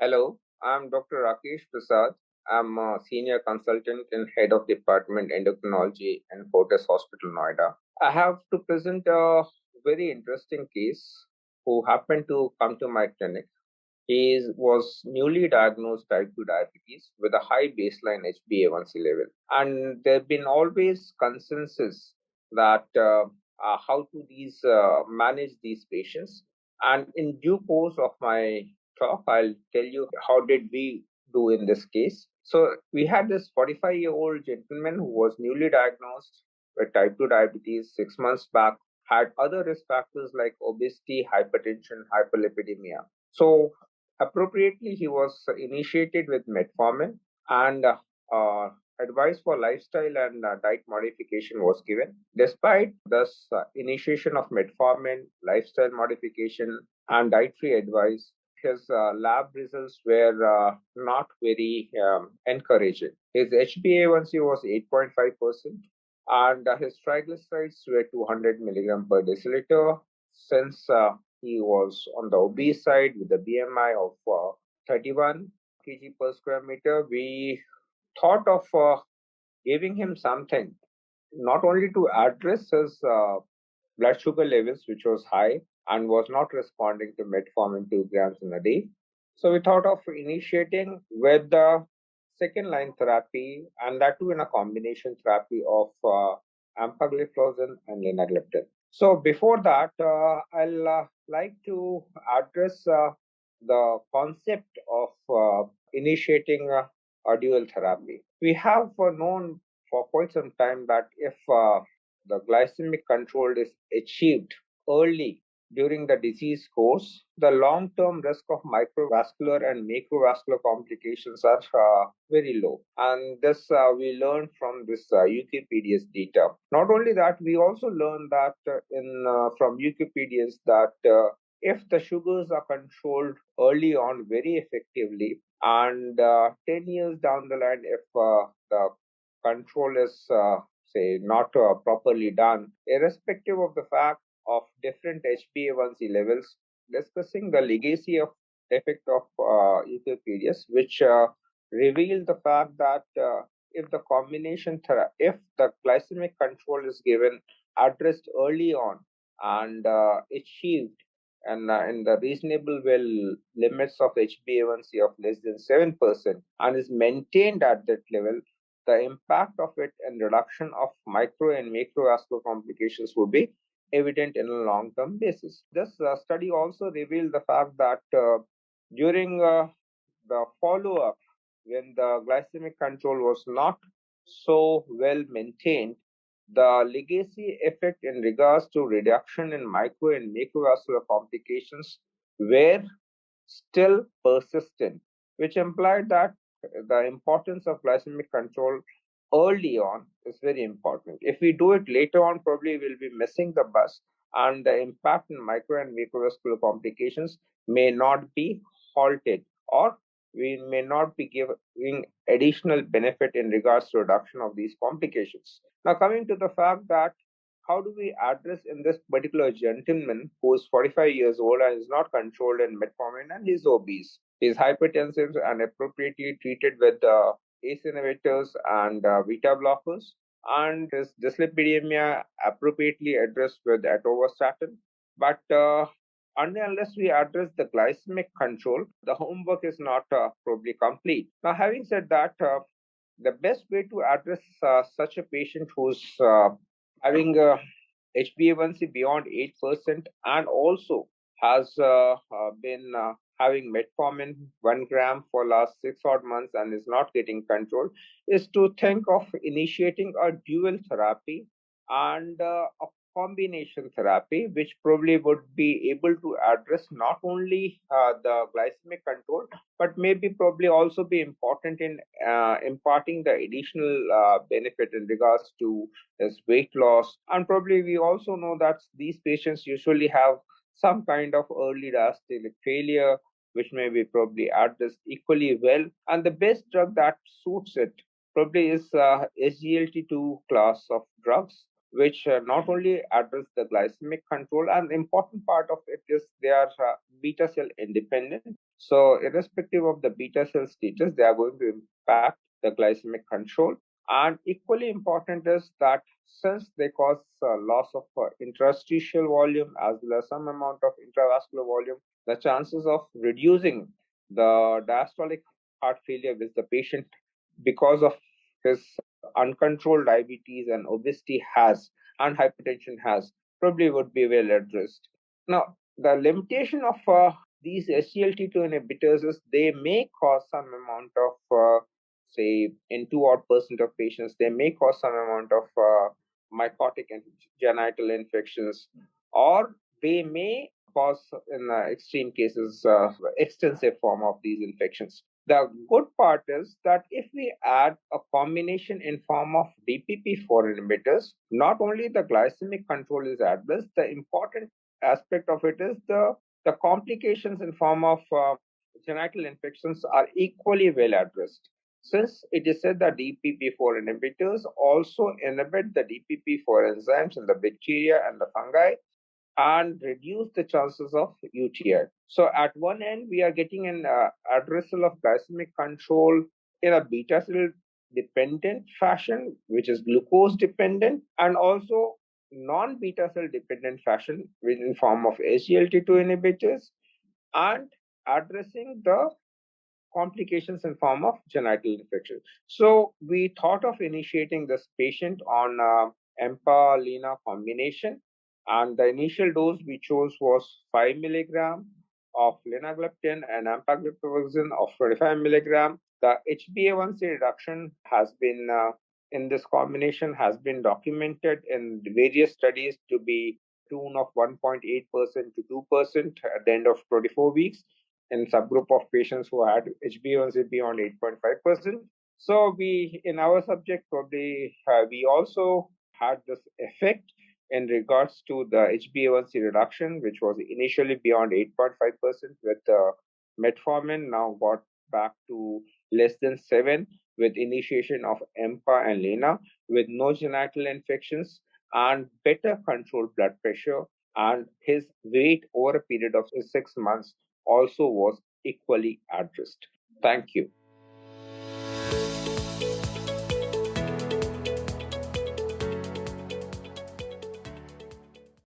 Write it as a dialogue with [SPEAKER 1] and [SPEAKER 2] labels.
[SPEAKER 1] Hello, I'm Dr. Rakesh Prasad. I'm a senior consultant and head of department endocrinology in Fortis Hospital, Noida. I have to present a very interesting case who happened to come to my clinic. Was newly diagnosed type 2 diabetes with a high baseline HbA1c level. And there have been always consensus that how to manage these patients. And in due course of my talk, I'll tell you how did we do in this case. So we had this 45-year-old gentleman who was newly diagnosed with type 2 diabetes 6 months back, had other risk factors like obesity, hypertension, hyperlipidemia. So appropriately, he was initiated with metformin and advice for lifestyle and diet modification was given. Despite this initiation of metformin, lifestyle modification, and dietary advice, his lab results were not very encouraging. His HbA1c was 8.5%, and his triglycerides were 200 milligram per deciliter. Since he was on the obese side with a BMI of 31 kg per square meter, we thought of giving him something not only to address his blood sugar levels, which was high and was not responding to metformin 2 grams in a day. So we thought of initiating with the second line therapy, and that too in a combination therapy of empagliflozin and linagliptin. So before that, I'll like to address the concept of initiating a dual therapy. We have known for quite some time that if the glycemic control is achieved early during the disease course, the long-term risk of microvascular and macrovascular complications are very low. And this we learned from this UKPDS data. Not only that, we also learned that in from UKPDS that if the sugars are controlled early on very effectively, and 10 years down the line, if the control is say not properly done, irrespective of the fact of different HbA1c levels, discussing the legacy of effect of euthyroiditis, which revealed the fact that if the if the glycemic control is given, addressed early on, and achieved and in the reasonable well limits of HbA1c of less than 7% and is maintained at that level, the impact of it and reduction of micro and macrovascular complications would be evident in a long-term basis. This study also revealed the fact that during the follow-up, when the glycemic control was not so well maintained, the legacy effect in regards to reduction in micro and macrovascular complications were still persistent, which implied that the importance of glycemic control early on is very important. If we do it later on, probably we'll be missing the bus, and the impact in micro and macrovascular complications may not be halted, or we may not be giving additional benefit in regards to reduction of these complications. Now, coming to the fact that how do we address in this particular gentleman who is 45 years old and is not controlled in metformin and he's obese? He's hypertensive and appropriately treated with ACE inhibitors and beta blockers, and his dyslipidemia appropriately addressed with atorvastatin. But unless we address the glycemic control, the homework is not probably complete. Now, having said that, the best way to address such a patient who's having HbA1c beyond 8% and also has been having metformin 1 gram for last 6 odd months and is not getting control is to think of initiating a dual therapy and a combination therapy, which probably would be able to address not only the glycemic control, but maybe probably also be important in imparting the additional benefit in regards to his weight loss. And probably we also know that these patients usually have some kind of early diastolic failure, which may be probably addressed equally well. And the best drug that suits it probably is SGLT2 class of drugs, which not only address the glycemic control, and the important part of it is they are beta cell independent. So, irrespective of the beta cell status, they are going to impact the glycemic control. And equally important is that since they cause loss of interstitial volume as well as some amount of intravascular volume, the chances of reducing the diastolic heart failure which the patient, because of his uncontrolled diabetes and obesity has and hypertension has, probably would be well addressed. Now, the limitation of these SGLT2 inhibitors is they may cause some amount of, say, in 2 odd percent of patients, they may cause some amount of mycotic and genital infections, or they may cause, in extreme cases, extensive form of these infections. The good part is that if we add a combination in form of DPP4 inhibitors, not only the glycemic control is addressed, the important aspect of it is the complications in form of genital infections are equally well addressed. Since it is said that DPP4 inhibitors also inhibit the DPP4 enzymes in the bacteria and the fungi and reduce the chances of UTI. So at one end, we are getting an addressal of glycemic control in a beta cell dependent fashion, which is glucose dependent, and also non-beta cell dependent fashion in form of SGLT2 inhibitors, and addressing the complications in form of genital infection. So we thought of initiating this patient on EMPA-LENA combination, and the initial dose we chose was 5 milligram of linagliptin and empagliflozin of 25 milligram. The HbA1c reduction has been in this combination has been documented in various studies to be tune of 1.8% to 2% at the end of 24 weeks in subgroup of patients who had HbA1c beyond 8.5%. So we, in our subject, probably we also had this effect in regards to the HbA1c reduction, which was initially beyond 8.5% with metformin, now got back to less than 7 with initiation of EMPA and LENA with no genital infections and better controlled blood pressure, and his weight over a period of 6 months also was equally addressed. Thank you.